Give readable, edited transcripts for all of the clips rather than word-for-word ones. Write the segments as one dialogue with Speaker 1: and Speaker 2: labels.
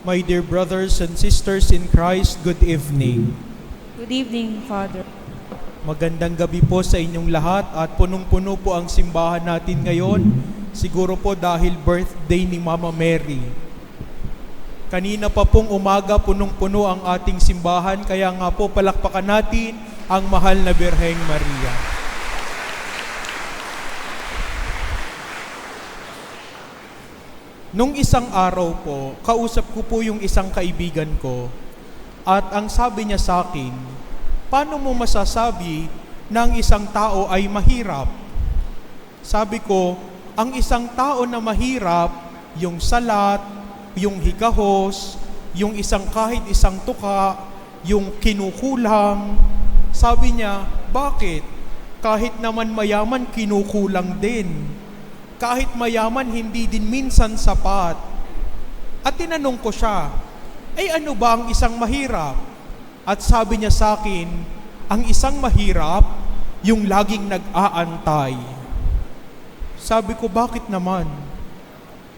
Speaker 1: My dear brothers and sisters in Christ, good evening.
Speaker 2: Good evening, Father.
Speaker 1: Magandang gabi po sa inyong lahat at punong-puno po ang simbahan natin ngayon. Siguro po dahil birthday ni Mama Mary. Kanina pa pong umaga, punong-puno ang ating simbahan, kaya nga po palakpakan natin ang mahal na Birheng Maria. Nung isang araw po, kausap ko po yung isang kaibigan ko at ang sabi niya sa akin, paano mo masasabi na ang isang tao ay mahirap? Sabi ko, ang isang tao na mahirap, yung salat, yung higahos, yung kahit isang tuka, yung kinukulang. Sabi niya, bakit? Kahit naman mayaman, kinukulang din. Kahit mayaman, hindi din minsan sapat. At tinanong ko siya, ano ba ang isang mahirap? At sabi niya sa akin, ang isang mahirap, yung laging nag-aantay. Sabi ko, bakit naman?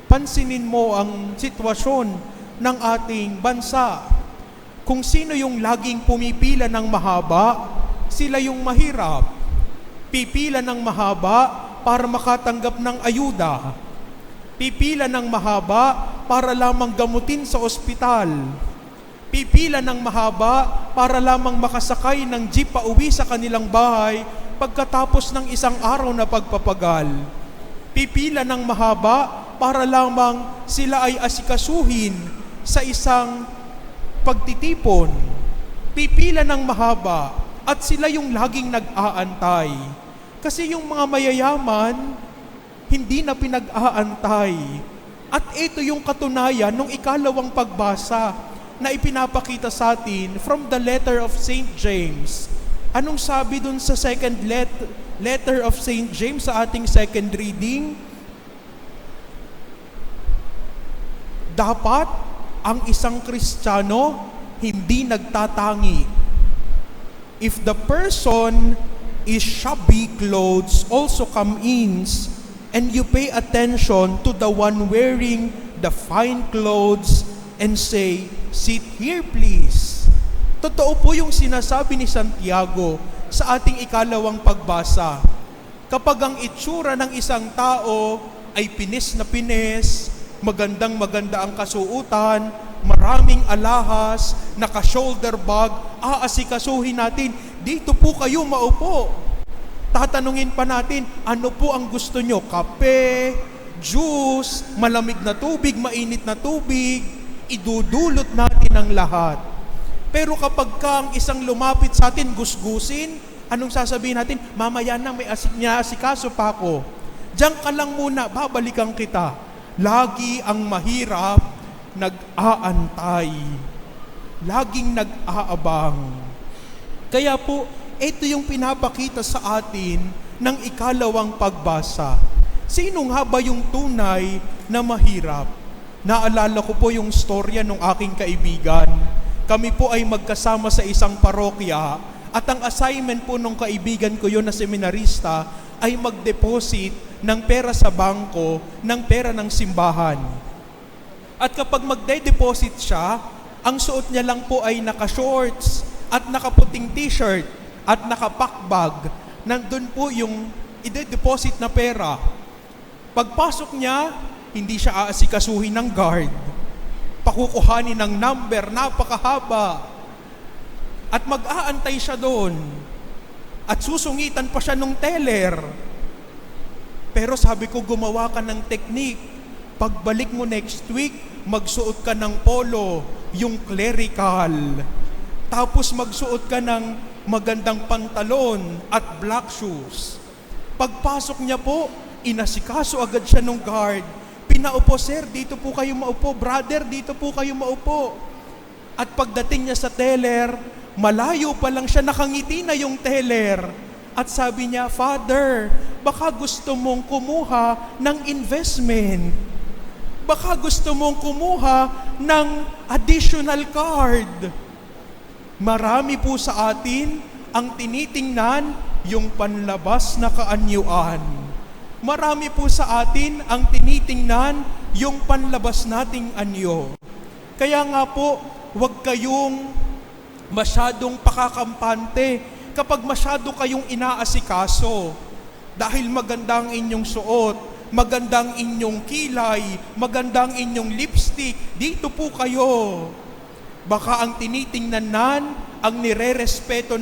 Speaker 1: Pansinin mo ang sitwasyon ng ating bansa. Kung sino yung laging pumipila ng mahaba, sila yung mahirap. Pipila ng mahaba para makatanggap ng ayuda. Pipila ng mahaba para lamang gamutin sa ospital. Pipila ng mahaba para lamang makasakay ng jeep pa uwi sa kanilang bahay pagkatapos ng isang araw na pagpapagal. Pipila ng mahaba para lamang sila ay asikasuhin sa isang pagtitipon. Pipila ng mahaba at sila yung laging nag-aantay. Kasi yung mga mayayaman, hindi na pinag-aantay. At ito yung katunayan ng ikalawang pagbasa na ipinapakita sa atin from the letter of St. James. Anong sabi dun sa second letter of St. James sa ating second reading? Dapat ang isang Kristiyano hindi nagtatangi. If the person is shabby clothes also come in, and you pay attention to the one wearing the fine clothes and say, sit here please. Totoo po yung sinasabi ni Santiago sa ating ikalawang pagbasa. Kapag ang itsura ng isang tao ay pinis na pinis, magandang-maganda ang kasuutan, maraming alahas, naka-shoulder bag, aasikasuhin natin, dito po kayo maupo. Tatanungin pa natin, ano po ang gusto nyo? Kape, juice, malamig na tubig, mainit na tubig, idudulot natin ang lahat. Pero kapag ang isang lumapit sa atin, gusgusin, anong sasabihin natin? Mamaya na, may asikaso pa ako. Diyan ka lang muna, babalikan kita. Lagi ang mahirap, nag-aantay. Laging nag-aabang. Kaya po, ito yung pinapakita sa atin ng ikalawang pagbasa. Sino nga ba yung tunay na mahirap? Naalala ko po yung storya ng aking kaibigan. Kami po ay magkasama sa isang parokya at ang assignment po ng kaibigan ko yun na seminarista ay mag-deposit ng pera sa bangko ng pera ng simbahan. At kapag magde-deposit siya, ang suot niya lang po ay naka-shorts at nakaputing t-shirt at naka-packbag. Nandun po yung ide-deposit na pera. Pagpasok niya, hindi siya aasikasuhin ng guard. Pakukuhanin ng number, napakahaba. At mag-aantay siya doon. At susungitan pa siya ng teller. Pero sabi ko, gumawa ka ng technique. Pagbalik mo next week, magsuot ka ng polo, yung clerical. Tapos magsuot ka ng magandang pantalon at black shoes. Pagpasok niya po, inasikaso agad siya ng guard. Pinaupo, sir, dito po kayo maupo. Brother, dito po kayo maupo. At pagdating niya sa teller, malayo pa lang siya, nakangiti na yung teller. At sabi niya, Father, baka gusto mong kumuha ng investment. Baka gusto mong kumuha ng additional card. Marami po sa atin ang tinitingnan yung panlabas na kaanyuan. Marami po sa atin ang tinitingnan yung panlabas nating anyo. Kaya nga po, huwag kayong masyadong pakakampante kapag masyado kayong inaasikaso. Dahil maganda ang inyong suot, maganda ang inyong kilay, maganda ang inyong lipstick, dito po kayo. Baka ang tinitingnan ang nirerespeto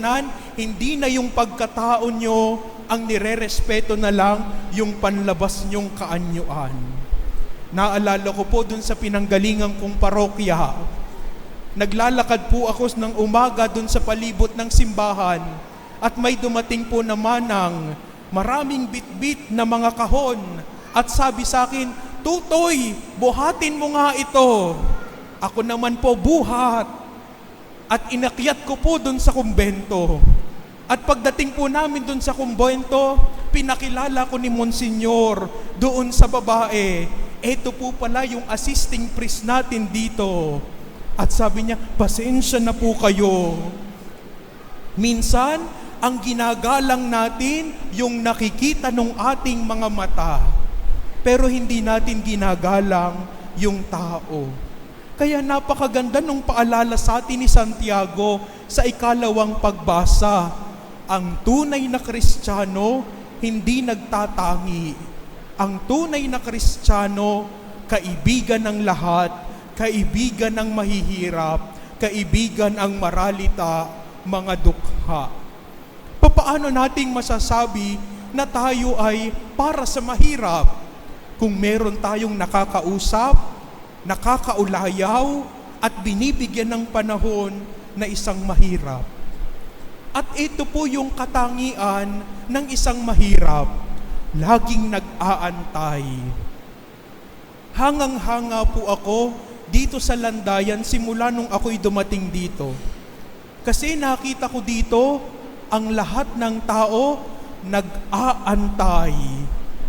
Speaker 1: hindi na yung pagkatao nyo, ang nirerespeto na lang yung panlabas nyong kaanyuan. Naalala ko po dun sa pinanggalingan kong parokya, naglalakad po ako ng umaga dun sa palibot ng simbahan at may dumating po naman ng maraming bitbit na mga kahon at sabi sa akin, "Tutoy, buhatin mo nga ito." Ako naman po buhat at inakyat ko po dun sa kumbento. At pagdating po namin dun sa kumbento, pinakilala ko ni Monsignor doon sa babae. Ito po pala yung assisting priest natin dito. At sabi niya, "Pasensya na po kayo. Minsan, ang ginagalang natin yung nakikita ng ating mga mata. Pero hindi natin ginagalang yung tao." Kaya napakaganda nung paalala sa atin ni Santiago sa ikalawang pagbasa. Ang tunay na Kristiyano, hindi nagtatangi. Ang tunay na Kristiyano, kaibigan ng lahat, kaibigan ng mahihirap, kaibigan ang maralita, mga dukha. Paano nating masasabi na tayo ay para sa mahirap kung meron tayong nakakausap, nakakaulayaw at binibigyan ng panahon na isang mahirap? At ito po yung katangian ng isang mahirap, laging nag-aantay. Hangang-hanga po ako dito sa Landayan simula nung ako'y dumating dito. Kasi nakita ko dito, ang lahat ng tao nag-aantay.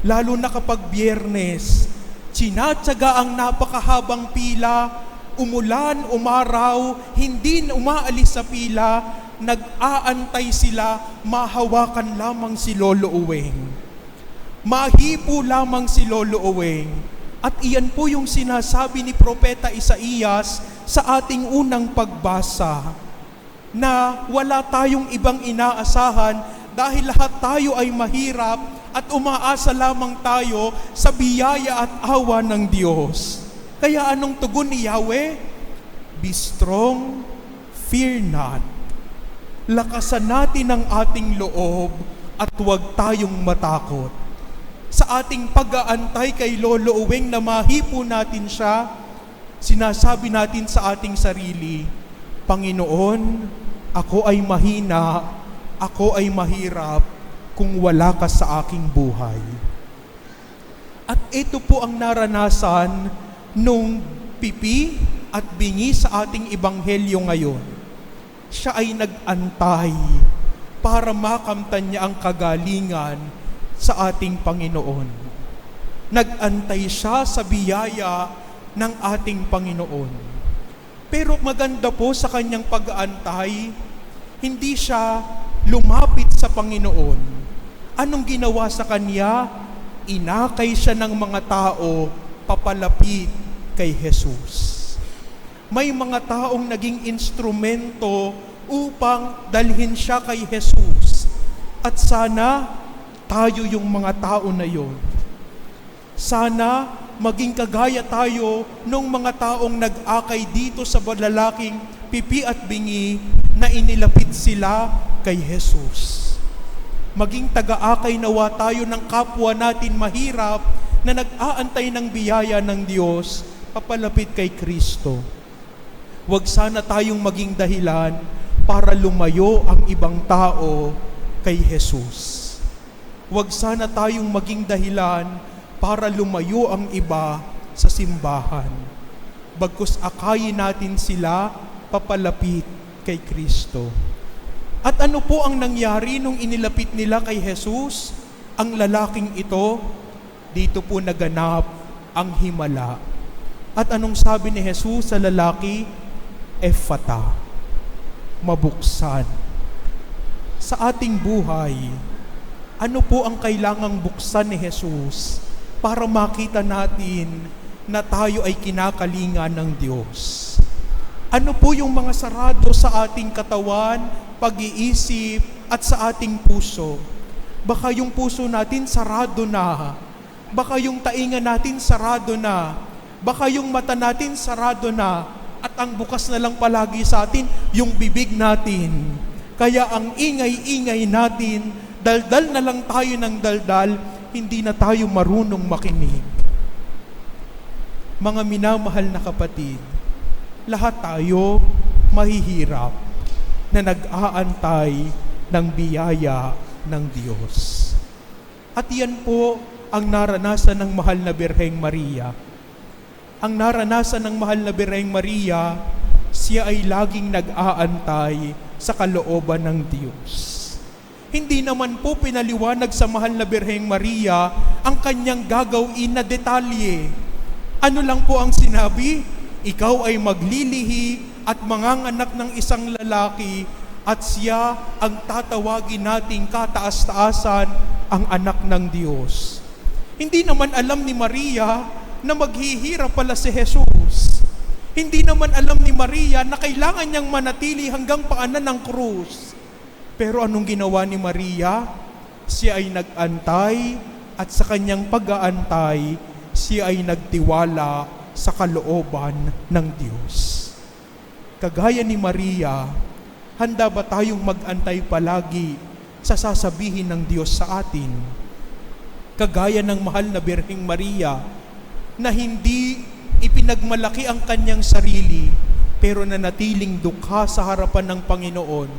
Speaker 1: Lalo na kapag Biyernes, sinatsaga ang napakahabang pila, umulan, umaraw, hindi umaalis sa pila, nag-aantay sila, mahawakan lamang si Lolo Uweng. Mahipo lamang si Lolo Uweng. At iyan po yung sinasabi ni Propeta Isaías sa ating unang pagbasa, na wala tayong ibang inaasahan dahil lahat tayo ay mahirap at umaasa lamang tayo sa biyaya at awa ng Diyos. Kaya anong tugon ni Yahweh? Be strong, fear not. Lakasan natin ang ating loob at huwag tayong matakot. Sa ating pag-aantay kay Lolo Uweng na mahipo natin siya, sinasabi natin sa ating sarili, "Panginoon, ako ay mahina, ako ay mahirap, kung wala ka sa aking buhay." At ito po ang naranasan nung pipi at bingi sa ating ebanghelyo ngayon. Siya ay nag-antay para makamtan niya ang kagalingan sa ating Panginoon. Nag-antay siya sa biyaya ng ating Panginoon. Pero maganda po sa kanyang pag-aantay, hindi siya lumapit sa Panginoon. Anong ginawa sa kanya? Inakay siya ng mga tao papalapit kay Jesus. May mga taong naging instrumento upang dalhin siya kay Jesus. At sana tayo yung mga tao na yon. Sana maging kagaya tayo nung mga taong nag-akay dito sa lalaking pipi at bingi na inilapit sila kay Jesus. Maging taga-akay nawa tayo ng kapwa natin mahirap na nag-aantay ng biyaya ng Diyos papalapit kay Kristo. Huwag sana tayong maging dahilan para lumayo ang ibang tao kay Jesus. Huwag sana tayong maging dahilan para lumayo ang iba sa simbahan. Bagkus akayin natin sila papalapit kay Kristo. At ano po ang nangyari nung inilapit nila kay Jesus? Ang lalaking ito, dito po naganap ang himala. At anong sabi ni Jesus sa lalaki? Ephata, mabuksan. Sa ating buhay, ano po ang kailangang buksan ni Jesus para makita natin na tayo ay kinakalinga ng Diyos? Ano po yung mga sarado sa ating katawan, pag-iisip, at sa ating puso? Baka yung puso natin sarado na. Baka yung tainga natin sarado na. Baka yung mata natin sarado na. At ang bukas na lang palagi sa atin, yung bibig natin. Kaya ang ingay-ingay natin, daldal na lang tayo ng daldal, hindi na tayo marunong makinig. Mga minamahal na kapatid, lahat tayo mahihirap na nag-aantay ng biyaya ng Diyos. At yan po ang naranasan ng mahal na Birheng Maria. Ang naranasan ng mahal na Birheng Maria, siya ay laging nag-aantay sa kalooban ng Diyos. Hindi naman po pinaliwanag sa mahal na Birheng Maria ang kanyang gagawin na detalye. Ano lang po ang sinabi? Ikaw ay maglilihi at manganganak ng isang lalaki at siya ang tatawagin nating kataas-taasan ang anak ng Diyos. Hindi naman alam ni Maria na maghihirap pala si Jesus. Hindi naman alam ni Maria na kailangan niyang manatili hanggang paanan ng krus. Pero anong ginawa ni Maria? Siya ay nag-antay at sa kanyang pag-aantay, siya ay nagtiwala sa kalooban ng Diyos. Kagaya ni Maria, handa ba tayong mag-antay palagi sa sasabihin ng Diyos sa atin? Kagaya ng mahal na Birheng Maria, na hindi ipinagmalaki ang kanyang sarili, pero nanatiling dukha sa harapan ng Panginoon,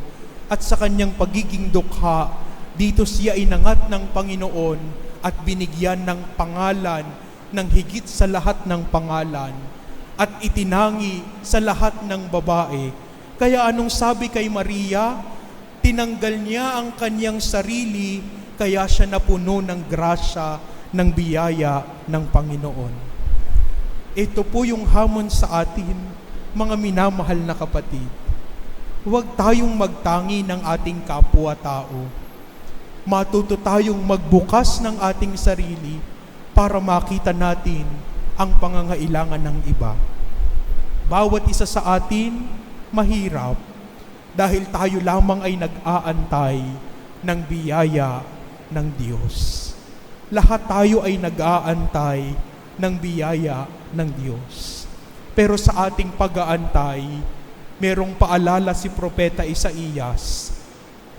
Speaker 1: at sa kanyang pagiging dukha, dito siya inangat ng Panginoon at binigyan ng pangalan ng higit sa lahat ng pangalan at itinangi sa lahat ng babae. Kaya anong sabi kay Maria? Tinanggal niya ang kanyang sarili, kaya siya napuno ng grasya, ng biyaya ng Panginoon. Ito po yung hamon sa atin, mga minamahal na kapatid. Huwag tayong magtangi ng ating kapwa-tao. Matuto tayong magbukas ng ating sarili para makita natin ang pangangailangan ng iba. Bawat isa sa atin, mahirap dahil tayo lamang ay nag-aantay ng biyaya ng Diyos. Lahat tayo ay nag-aantay ng biyaya ng Diyos. Pero sa ating pag-aantay, merong paalala si Propeta Isaías,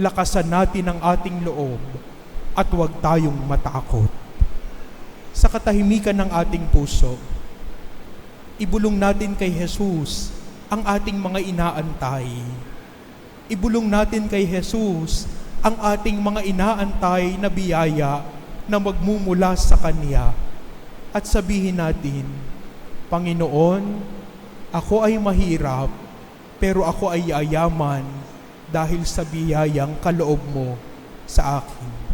Speaker 1: lakasan natin ang ating loob at huwag tayong matakot. Sa katahimikan ng ating puso, ibulong natin kay Jesus ang ating mga inaantay. Ibulong natin kay Jesus ang ating mga inaantay na biyaya na magmumula sa Kanya. At sabihin natin, Panginoon, ako ay mahirap, pero ako ay yayaman dahil sa biyayang kaloob mo sa akin.